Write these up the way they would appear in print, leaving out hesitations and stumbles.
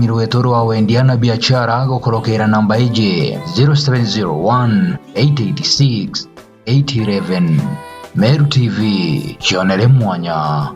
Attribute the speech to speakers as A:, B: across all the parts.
A: rwetu rwa wendia na biashara gukorokera namba iji 0701 886 811. Meru TV, chionere mwanya.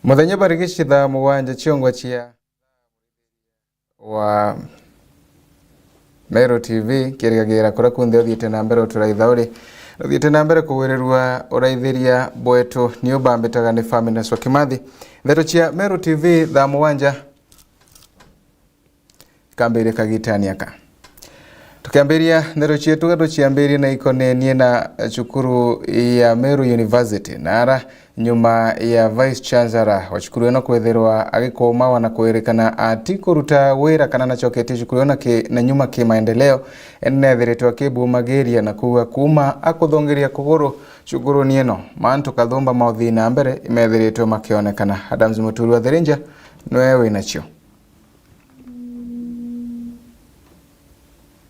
B: Muthenya barigici THAMUUGWANJA chiongo chia wa Meru TV kirigagira kura kundi othiite na mbere uturaithauri othiite na mbere kuwirerua uraithiria bwetu ni ubambitaga ni famine so Kimathi ndeto chia Meru TV THAMUUGWANJA kambere kagitaniaka tukiambiria ndeto chia tugado chiambiria na ikonenie na chukuru ya Meru University nara nyuma ya Vice Chancellor wachukuru na kwetherwa agikomawa na kwerekana ati kuruta wira kana nachokete chukuru na nyuma ki maendeleo enethiretwa kibu mageria na kuwa kuma akuthongeria kuguru chukuru nieno mantu kathomba mauthi na mbere imethiretwa makionekana. Adams Muturu wa Therenja noewe nacho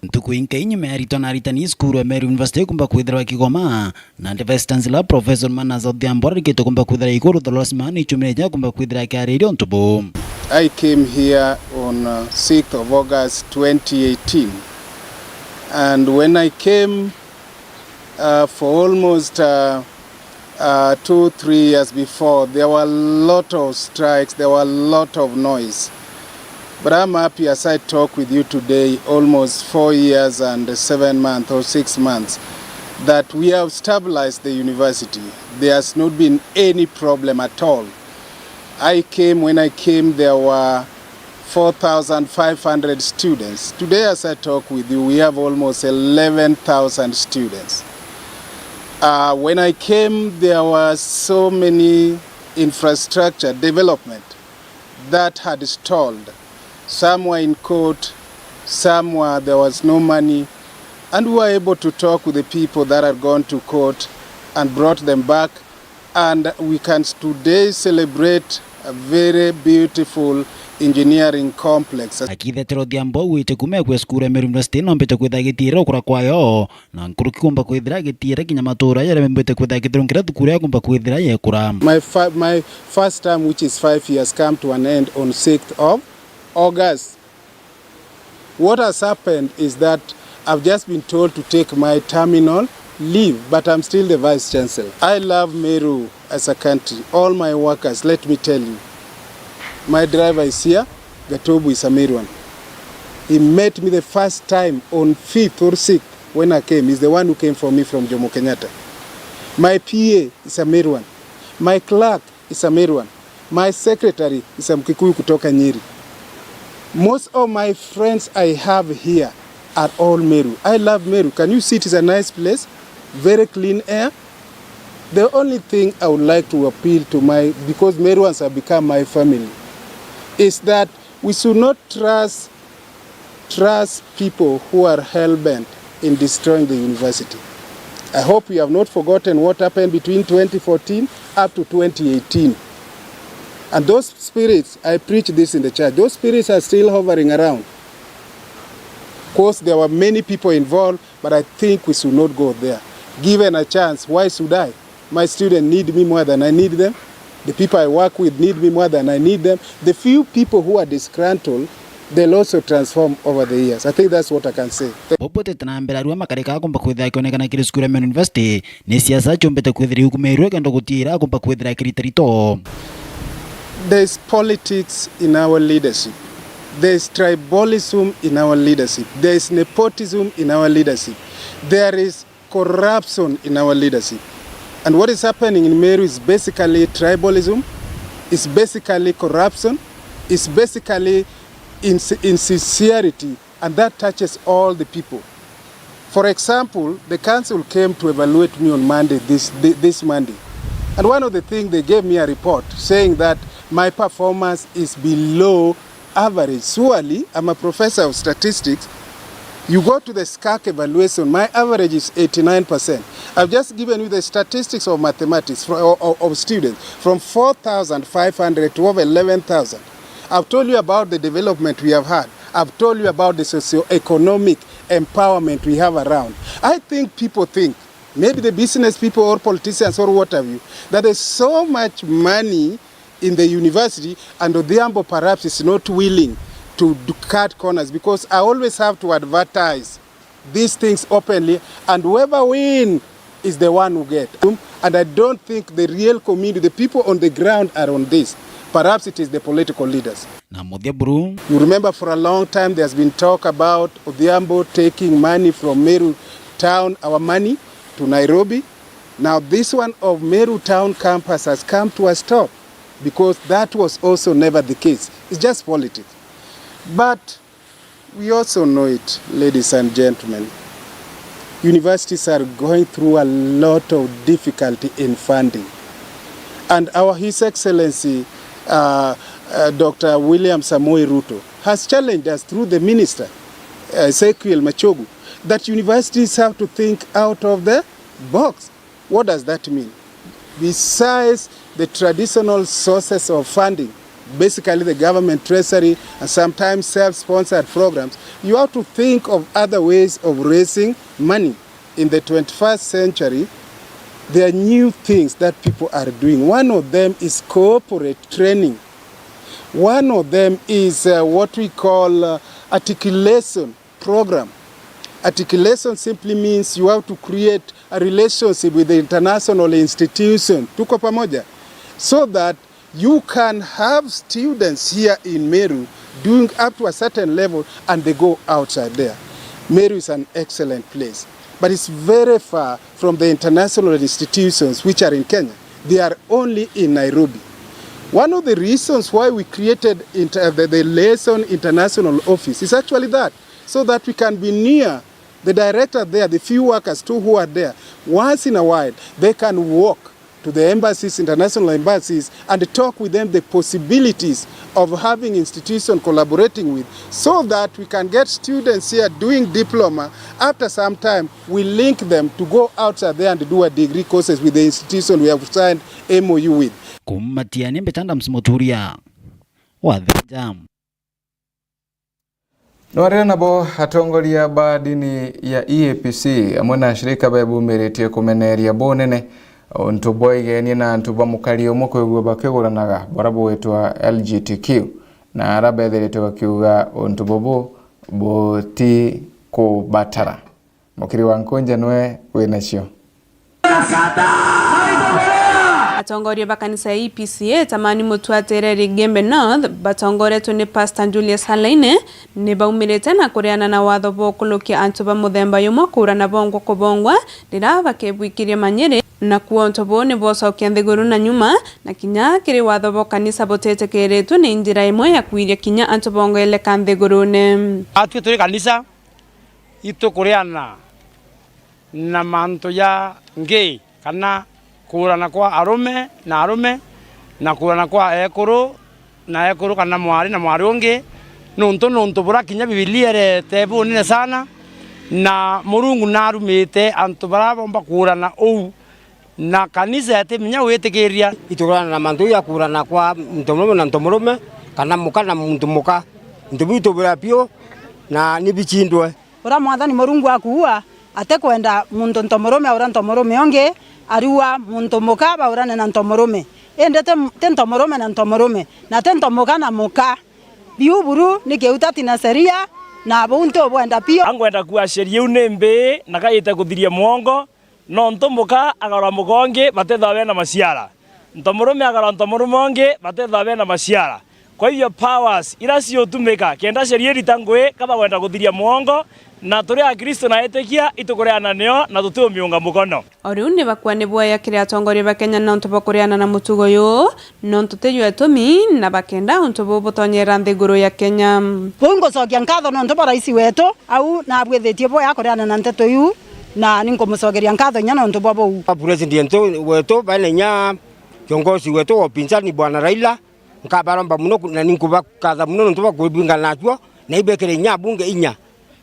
C: Ntuku inkainyi meharito na aritani skuru ya Meru University kumba kwithira kigoma na Vice Chancellor Professor Manaza Odhiambo riketo kumba kwithira ikuru tholosmani chumeja kumba kwithira kiarerio ntubu.
D: I came here on 6th of August 2018, and when I came for almost 2-3 years before, there were a lot of strikes, there were a lot of noise. But I'm happy as I talk with you today, almost 4 years and 7 months or 6 months, that we have stabilized the university. There has not been any problem at all. When I came, there were 4,500 students. Today, as I talk with you, we have almost 11,000 students. When I came, there was so many infrastructure development that had stalled. Some were in court, some were there was no money, and we were able to talk with the people that had gone to court and brought them back, and we can today celebrate a very beautiful engineering complex.
C: Akithetero Odhiambo wite kume kwa skuru ya Meru University no mbete kwitha gitira ukura kwayo na nkuruki kumba kwithira gitira kinya matura yare mbete kwitha gitira nkira thukuru ya kumba kwithira yekura.
D: My first term, which is 5 years, come to an end on 6th of August. What has happened is that I've just been told to take my terminal leave, but I'm still the Vice Chancellor. I love Meru as a country. All my workers, let me tell you. My driver is here, Gatobu is a Meruan. He met me the first time on 5th or 6th when I came. He's the one who came for me from Jomo Kenyatta. My PA is a Meruan. My clerk is a Meruan. My secretary is a Mkikuyu kutoka Nyeri. Most of my friends I have here are all Meru. I love Meru. Can you see it is a nice place? Very clean air. The only thing I would like to appeal to because Meruans have become my family, is that we should not trust people who are hell-bent in destroying the university. I hope you have not forgotten what happened between 2014 up to 2018. And those spirits, I preach this in the church, those spirits are still hovering around. Of course, there were many people involved, but I think we should not go there. Given a chance, why should I? My students need me more than I need them. The people I work with need me more than I need them. The few people who are disgruntled, they'll also transform over the years. I think that's what I can say.
C: Popote tanambera ruwa makareka kumba kwithira kionekana kiri skuru ya Meru University ni siasa chombete kwithira hukumeru kendo gutira kumba kwithira kiritarito.
D: There's politics in our leadership. There's tribalism in our leadership. There's nepotism in our leadership. There is corruption in our leadership. And what is happening in Meru is basically tribalism, it's basically corruption, is basically insincerity, and that touches all the people. For example, the council came to evaluate me on Monday, this Monday. And one of the things, they gave me a report saying that my performance is below average. Surely, I'm a professor of statistics. You go to the SCAC evaluation, my average is 89%. I've just given you the statistics of mathematics of students from 4,500 to over 11,000. I've told you about the development we have had. I've told you about the socio-economic empowerment we have around. I think people think, maybe the business people or politicians or what have you, that there's so much money in the university and Odhiambo perhaps is not willing to cut corners, because I always have to advertise these things openly, and whoever wins is the one who gets. And I don't think the real community, the people on the ground are on this. Perhaps it is the political leaders. You remember for a long time there's been talk about Odhiambo taking money from Meru town, our money, to Nairobi. Now this one of Meru town campus has come to a stop, because that was also never the case. It's just politics. But we also know it, ladies and gentlemen. Universities are going through a lot of difficulty in funding. And His Excellency, Dr. William Samoei Ruto, has challenged us through the minister, Ezekiel Machogu, that universities have to think out of the box. What does that mean? Besides the traditional sources of funding, basically the government treasury and sometimes self-sponsored programs, you have to think of other ways of raising money. In the 21st century, there are new things that people are doing. One of them is corporate training. One of them is what we call articulation program. Articulation simply means you have to create a relationship with the international institution, tuko pamoja, so that you can have students here in Meru doing up to a certain level and they go outside there. Meru is an excellent place, but it's very far from the international institutions which are in Kenya. They are only in Nairobi. One of the reasons why we created the Lesson International Office is actually that, so that we can be near the director there, the few workers too who are there. Once in a while, they can walk to the embassies, international embassies, and talk with them the possibilities of having institutions collaborating with, so that we can get students here doing diploma. After some time, we link them to go outside there and do a degree courses with the institution we have signed MOU with.
C: Kumatiani mbetanda msimoturia wa thejam.
B: Nwarira nabo atongoria ba dini ya EAPC amwe na shirika babumeretie kumeneria bonene ontuboigenie na ntubamukari omukwe bakeguranaga barabo wetwa LGBTQ na arabetherete bakiuga ontubobo boti kubatara mukiri wankonja nwe wenacio
E: atongoria bakanisa EPCA tamani mutwatereri Gembe North batongoretwo ni Pastor Julius Halaine ni baumirete na kuriana na watho bokulukia antu ba muthemba yumwe kurana bongo kubongwa ndira bakebwikirie manyere na kuonto bone bocokia nthiguru na nyuma na kinya kiri watho bokanisa botetekeretwo ni njira imwe ya kwiria kinya antu bongo ele kanthigurune
F: atwe turi kanisa itu kuriana na manto ya ngei kana kurana kwa arume na kurana kwa ekuru na ekuru kana mwari na mwari ungi nuntu bura kinya Biblia re tebu nene sana na Murungu narumite antu bara bomba kurana ou na kanisa ate minya wetikiria
G: iturana na mantu ya kurana kwa ntomurume na ntomurume kana muka na muntu muka ntubitu bura pio na nibichindwe
H: ura mwathani Murungu akuua ate kwenda muntu ntomurume ura ntomurume onge ariwa muntu muka baurane na ntomurume ende te ntomurume na ntomurume na te ntomuka na muka biuburu nikeuta na sheria na buntu obwenda pio
I: angwenda kuwa sheria unembe nakaite kuthiria mwongo no ntomuka agara mugonge batethawe na maciara ntomurume agara ntomurume onge batethawe na maciara kwa hivyo powers ila sio tumeka kenda sheria ritangwe kama kwenda kuthiria mwongo na turi a Kristo na etekia itukureana nio na tutumiunga mukono
E: oriu ni bakwani bwaya kiri atongoria ba Kenya na nto bakureana na mutugo yo no ntuteyo etumi na bakenda nto bobotonyera nthiguru ya Kenya
H: bongo sokia nkatho no nto rais wetu au na bwethetie bwaya kureana na nteto yu na ninkomucogeria nkatho nya no nto bobo
G: president wetu bana nya kiongozi wetu wa upinzani bwana Raila nkabaromba muno na ninkubakatha muno nto bakubinga nacho na ibekere nya bunge inya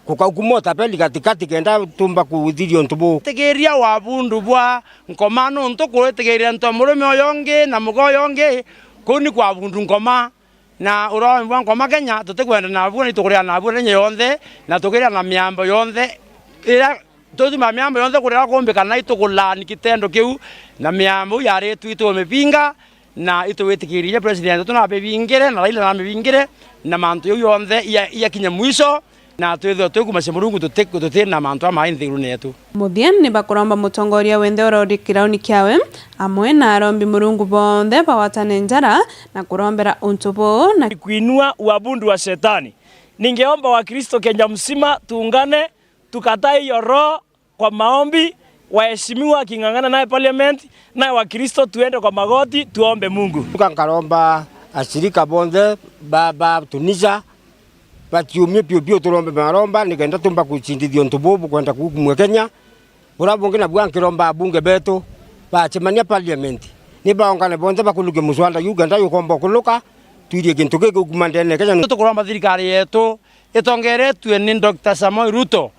G: kukakumota peli katikati kenda tumba kuuthirio ntubu
F: tegeria wa bundu bwa nkomano nto kuretegeria nto murume oyonge na mugo yonge kuni kwa bundu nkoma na uro bwa nkoma Kenya tutekwenda na bwa nitukuria na bwa nye yonde na tukiria na miambo yonde ira tuzima miambo yonde kuria kumbika na itukulani kitendo kiu na miambo yare twitu mepinga na ituwetikiria president tunabebingire na Raila na mebingire na mantu yonde ya kinya mwisho na twetho tukumase Murungu tutete na mantu ama nthiguru netu
E: muthian ni bakuromba mutongoria wenthe urori kirauni kiawe amwe na arombi Murungu bonthe bawatane njara na kurombera untubo na
I: kuinua uabundu wa shetani. Ningeomba Wakristo Kenya msima tuungane, tukatai hiyo roho kwa maombi, waheshimiwa kingangana naye parliament, na Wakristo tuende kwa magoti tuombe Mungu.
G: Tukankaromba ashirika bonde baba Tunisia batiumie pio turombe maromba nigenda tumba kuchindithio ntububu kwenda kumwe Kenya burabunge na bwankiromba bunge beto bachemania parliament ni baongane bonde bakuluge muswanda Uganda yukomba kuluka tuirie kintu gike kumandene Kenya
F: tukuromba thirikari yetu itongeretwe ni Dr. Samoei Ruto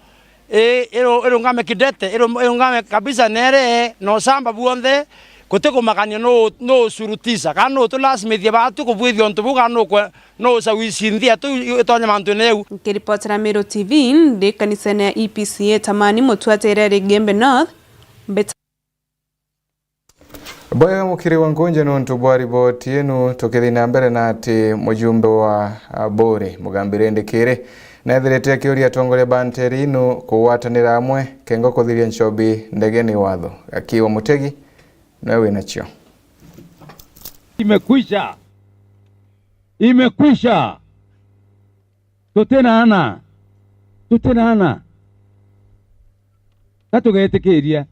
F: ngame kidete ngame kabisa nere no samba buonde kuteko makanya no surutisa kanu to last media batu kubwithio ntubu kanu no sawisindia tu itonya mantu neu
E: kiripotera Meru TV ndi kanisani ya EPCA tamani mutwatere Gembe North
B: Boya mukiri wangonje no ntubwari boti yenu tokethina mbere na ati mujumbe wa Bore mugambire ndekere na thirete kiuria tongoria banterino kuwatanira amwe kengo kuthiria nchobi ndegeni watho akiwa mutegi nawe nacho
J: imekwisha tutenana katugetekeria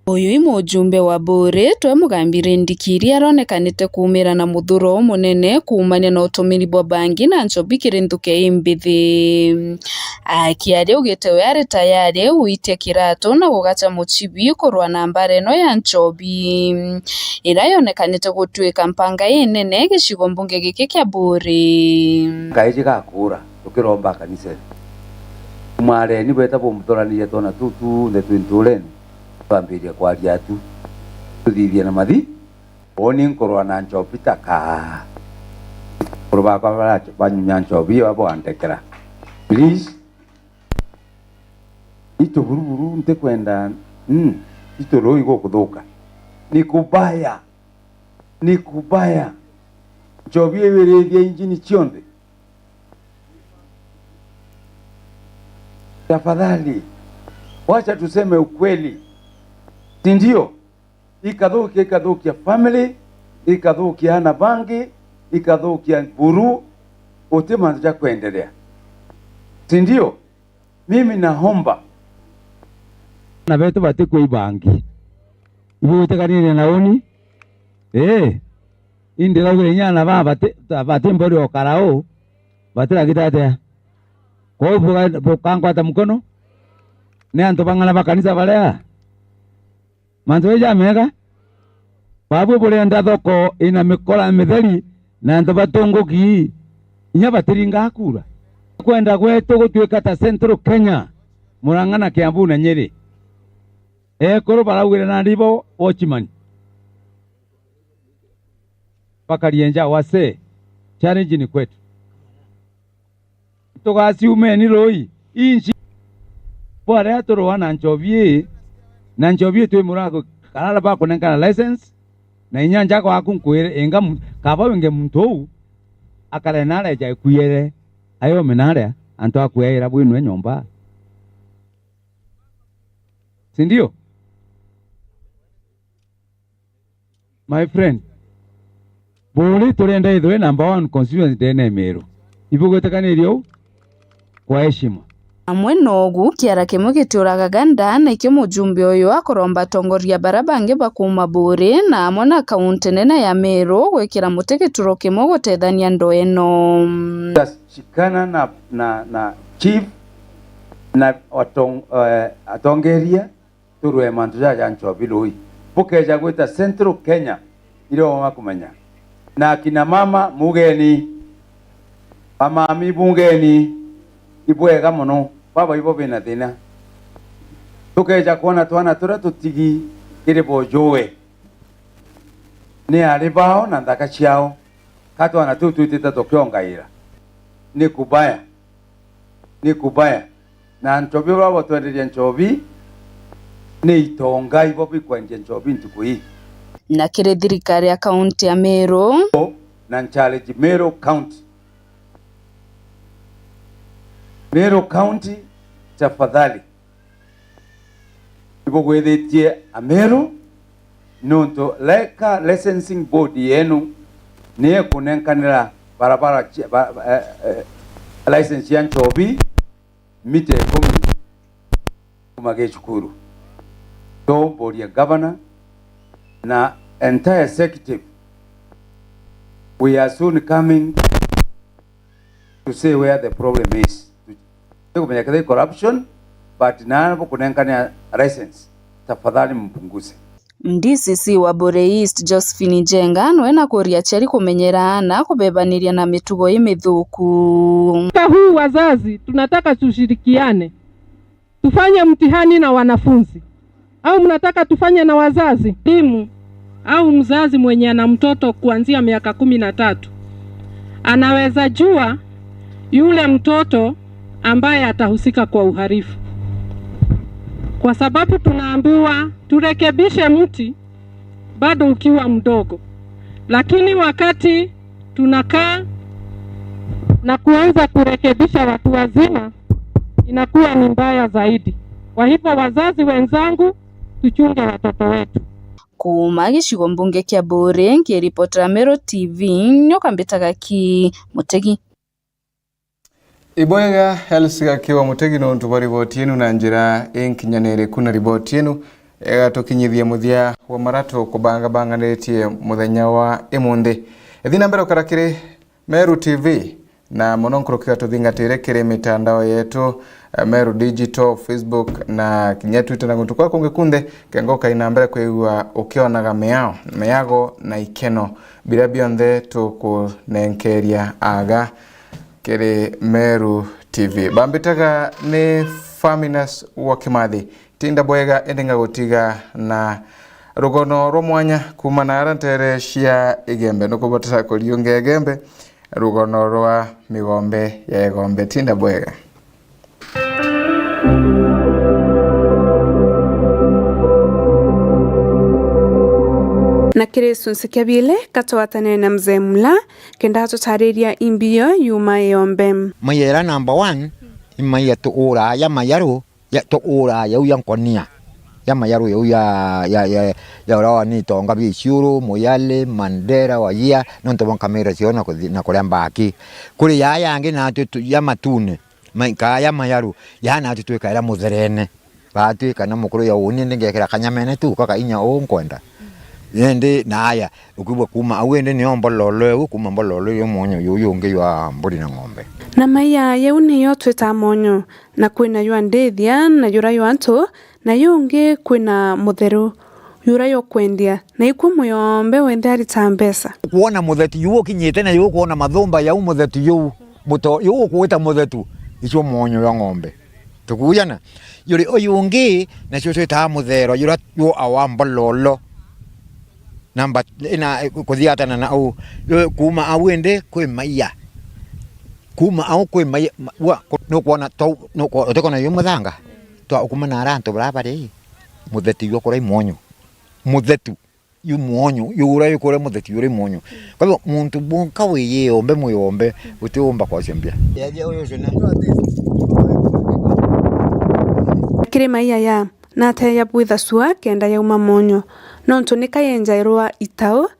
K: uyu imujumbe wa Bore twe mugambire ndikiri aronekanite kumira na muthuro munene kumania na utumiri bwa bangi na nchobi kirinduke imbithi akiaria ugite we ari tayari uitia kirato na gugacha muchibi kurwa na mbare no ya nchobi ira yonekanite gutwika mpanga inene gicigo mbunge giki kia Bore
L: kaiji gakura tukiromba kanisa mware ni beta bomutorania tona tutu ne twintuleni bambiria kwa riatu tuthithia na mathi oni nkorwa na nchobi taka kurba kwa banyunya nchobi abo andekera please ito buruburu nte kwenda ito roi go kuthuka ni kubaya nchobi ewerethia injini chionde tafadhali wacha tuseme ukweli sindio ikadhukia family ikadhukia na bangi ikadhukia buru utemanza kuendelea sindio mimi naomba
J: na beto bate kwa bangi ibu utakanire naoni indira nyana bate mbori okarao batira kitate kwa bukangwa ta mkono ne anto bangana bakanisa balea manzo ya mega babu bole nda thoko ina mikora mitheri na anto batongoki inya batiringa akura kwenda gwetu gutwika ta Central Kenya Murang'a na Kiambu na Nyeri koro baragwire na ndibo watchman pakarienja wase challenge ni kwetu tugasiume ni roi inchi bora atoro na nchobi twe murago kalala ba kunengana license na inyanja kwa kunkwire enga kaba wenge muntu akale nale ja kuyere ayo menare anto akwera bwinwe nyomba sindio my friend Bore turenda ithwe number 1 constituency tene Meru ibugwetekanirio kwa heshima
K: amwe nogu kiara kimwe gitiuraga nda na ikio mujumbe uyu akoromba tongoria barabange bakuma bure na amwe na kaunti nene ya Meru gwikira mutegituro kimwe gutethania ndo eno.
L: Shikana na chief na atongeria turwe mantu ya Nchobi lui bukeja gwita Central Kenya ile wakumenya na kina mama mugeni amami bungeni ibwega muno baba ibo bina thina tukeja kuona twana tura tutigi kire bojowe ni ari bao na ndaka chiao katwana tutita tokiongaira ni kubaya na Nchobi baba twenderia Nchobi ni itonga ibo bikwenje Nchobi ntukui
K: na kire thirikari ya kaunti ya Meru
L: na challenge Meru County tafadhali ibo gwethetie Meru nonto leka licensing board yenu niye kunenkanira barabara license ya Nchobi mite 10 kumagechukuru to board ya governor na entire executive. We are soon coming to say where the problem is. Tukumenya corruption, but nanapo kunenkania license tafadhali mpunguze.
K: DCC wa Bore East Josephine Jenga nwena kuria cheri kumenyera na kubebaniria na mitugo imithuku.
M: Huu wazazi tunataka tushirikiane. Tufanye mtihani na wanafunzi. Au mnataka tufanye na wazazi? Timu au mzazi mwenye ana mtoto kuanzia miaka 13 anaweza jua yule mtoto ambaye atahusika kwa uhalifu, kwa sababu tunaambiwa turekebishe mti bado ukiwa mdogo, lakini wakati tunakaa na kuanza kurekebisha watu wazima inakuwa ni mbaya zaidi. Kwa hivyo wazazi wenzangu, tuchunge watoto wetu.
K: Kuma gicigo mbunge kia Bore ngiripotera Meru TV nyokambitaga ki Mutegi.
B: Iboyega helsiga kiwa Mutegi no ntubari botienu na njira enkinyanere kuna ribotienu tukinyithia muthia wa marato kubanga netie muthenya wa emunde ethina mbere karakire Meru TV na mononkrokika tuthingatire kire mitandao yetu Meru Digital, Facebook na kinya Twitter na gutukwa kungekunde kengoka ina mbere kwigua ukionaga meago na ikeno bila bionde tukunenkeria aga kere Meru TV bambitaga ni Faminas wa Kimathi tinda boyega endinga gotiga na rugono romwanya kumana arantere cia igembe no kubotera kuriunge igembe rugono rwa migombe ya igombe tinda boyega
E: na kiresu nsikiabile katwatane na mzee Mula kenda tutariria imbio yuma yombe
G: mayera number 1 imaya to ora ya mayaru ya to ora ya uyankonia ya mayaru ya rawa ni tonga bishuru moyale mandera wajia nonto bon kamera siona na kulemba aki kuri ya yange na tu ya matune maika ya mayaru ya na tu kaira mutherene batu kana mukuru ya uni ndengekera kanyamene tu kaka inya onkwenda yende naya ukubwa kuma awende ni ombololo kuma mbololo yo monyo yuyunge ywa mburi na ngombe
E: na maya yeuni yo tweta monyo na kwina yo ndethia na yura yo anto na yunge kwina mutheru yura yo kwendia na ikwa muyombe wende ari tambesa
G: kuona mutheti yuo kinyete na yuo kuona mathomba ya umutheti yuo muto yuo kuita muthetu icio monyo ya ngombe tukuyana yuri oyunge na cio tweta muthero yura yo awambololo namba ina kuthiatana na au kuma awende kwe maiya kuma au kwe maiya no kuona to no ko te kona yumuthanga to kuma na ranto brabare muthetu yokora imonyo muthetu yumonyo yura yokora muthetu yura imonyo kwa hivyo muntu bunka weye ombe muyombe utiomba kwa sembia yaje oyo jona
E: kire maiya ya na te ya bwitha sua kenda ya umamonyo nonto nikayenja irwa itao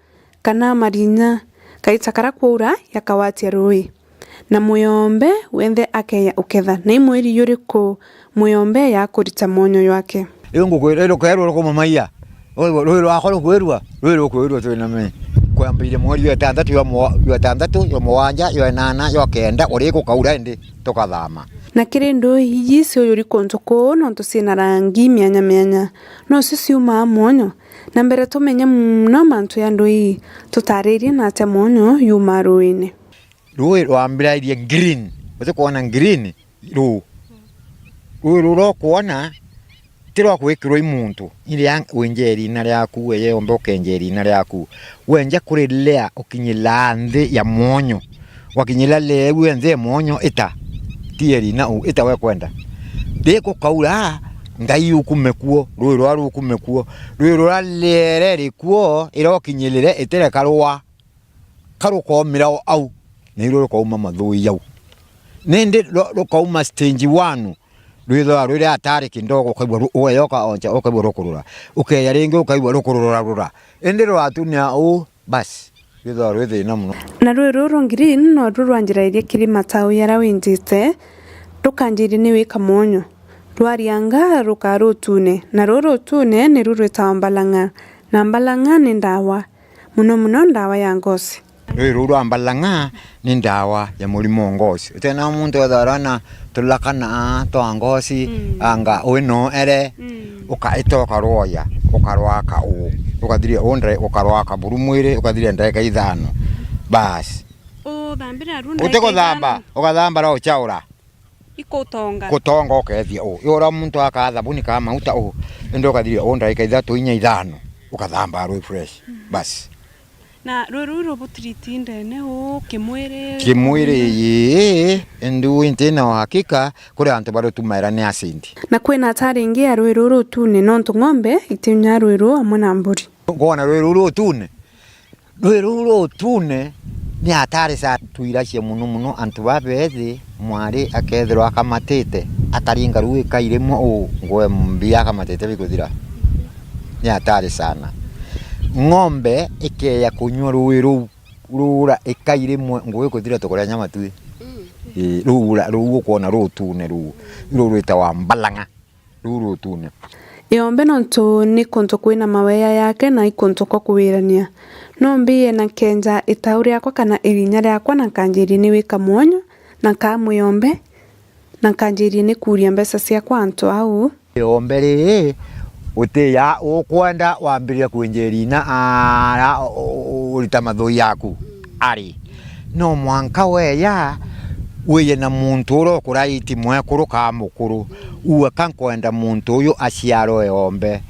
E: kana marinya kaitakara kwaura yakawatia rui na muyombe wende akeya uketha na imweri yuriko muyombe ya kurita monyo yake
N: Yungu kwero kwero ko mamaya rwiro akoro kwirwa twina me kwambire mweri wa 6 yo 6 yo mwanja yo 8 yo 9 uri gukaura ndi tukathama
E: na kirindo hiji cio yuri kontoko no tusina rangi myanya no sisiuma monyo na mbere tumenye no mantu ya ndoi tutaririe na ate monyo yuma ruine
N: rui rwambira irie green uze kuona green ro kuona tiro kwikirwo imuntu iria wenjeri na ryaku weye ombe ukenjeri na ryaku wenja kurilea ukinyila nthi ya monyo wakinyila lewe nthi ya monyo ita tieri na ita we kwenda deko kaura ngai ukumekuo rwiro ukumekuo rwiro ralere rikuo iro kinyilire itere karwa karuko mirao au niro ko mama thui yau nende ko ma stage 1 rwiro rwire atari kindogo kaibwa uyoka onja ukaibwa rukurura ukeya ringi ukaibwa rukurura ende rwatunya o bas rwiro rwire na muno
E: na rwiro rongiri no rwanjira iria kirima tau yara winjite rukanjiri ni wika monyo rwarianga rukarutune na rurutune ni rurita mbalanga na mbalanga ni ndawa muno ndawa ya ngosi
N: rwiro mbalanga ni ndawa ya mulimo ngosi tena muntu atharana tulakana to ngosi anga wino ere ukaitoka roya ukarwaka ukathiria ondre ukarwaka burumwire ukathiria ndeka ithano bas
E: thambira runda
N: uteko thamba ukathamba ro chaura kutonga ukethia yora muntu akathabuni kama mauta ndo ukathiria ondre ithatu inya ithano ukathamba ro fresh bas
E: na ruru butritinde ne
N: kimwire ye ndu intena hakika kuri antu baro tumaira ne asindi
E: na kwena atari ingi ya ruru tune nonto ngombe itinya ruru amwe na mburi
N: ngona ruru tune ni atari sa tuirashie muno antu babethi mwari akethirwa akamatete ataringa ruwe kairemo ngoe mbia akamatete bikuthira ni atari sana ngombe ikeya kunywa ruwiru rura ikairemwe ngoe kuthira tokoria nyama tu rura kuona rutune rurita wa mbalanga rutune
E: yombe nonto ni konto kwina maweya yake na ikonto ko kuwirania no mbiye na kenja itauri yakwa kana irinya yakwa na kanjiri ni wika mwonyo na kamu yombe na kanjiri ni kuria mbesa cia kwanto au
N: yombe ri uteya ukwenda wambiria kwenjeri na ara urita mathoi yaku ari no mwanka weya weye na muntu uro kuraiti mwekuru ka mukuru uwe kankwenda muntu uyu aciaro yombe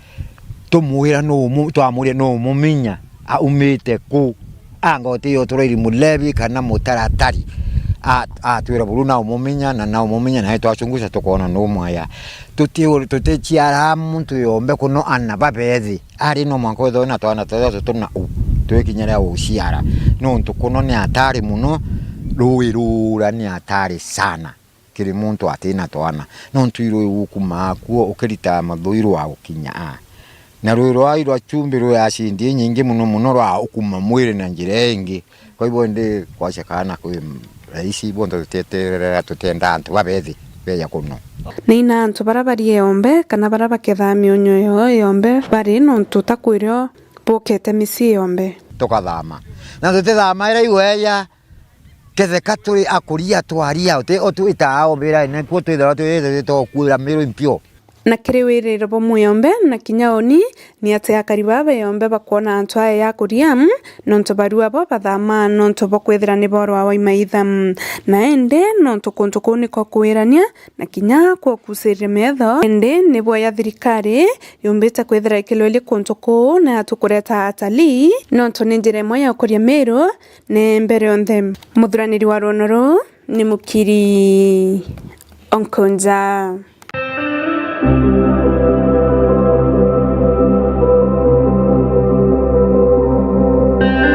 N: tumuira no twamure no muminya aumite ku angoti yo turiri mulebi kana mutaratari twira buruna umuminya na umuminya na twachunguza tukona no mwaya tutichiara muntu yombe kuno anababethi ari no mwanko thona twana tuna twekinyara uciara no ntukuno ni atari muno ruwirura ni atari sana kiri muntu atina twana no ntuiro ukumakuo ukirita mathuiro wa gukinya na rwiro airo achumbiro ya cindi nyingi muno rwa ukuma mwire na njira ingi kwa hivyo ndi kwashakana kwi raisi bondo tuteterera tutenda antu babethi beya kuno
E: nina antu barabari yombe kana barabaketha mionyo yombe bari no tutakwiro bokete misi yombe
N: tukathama na tutethama ira iweya ketheka turi akuria twaria otu itao mbira ina ko twithara to kuira miro impio
E: na kiriwirira bo muyombe na kinyaoni ni ate akaribabe yombe bakona antu aya ya kuriam nonto barua bo bathama nonto bokwithira ni boro wa imaitha na ende nonto konto koni ko kwirania na kinya ko kusire metho ende ni bo ya thirikari yombeta kwithira ikiloli konto ko na atukureta atali nonto ni njire moya kuria Meru ne mbere onthe muthuraniri wa ronoro ni mukiri onkonja.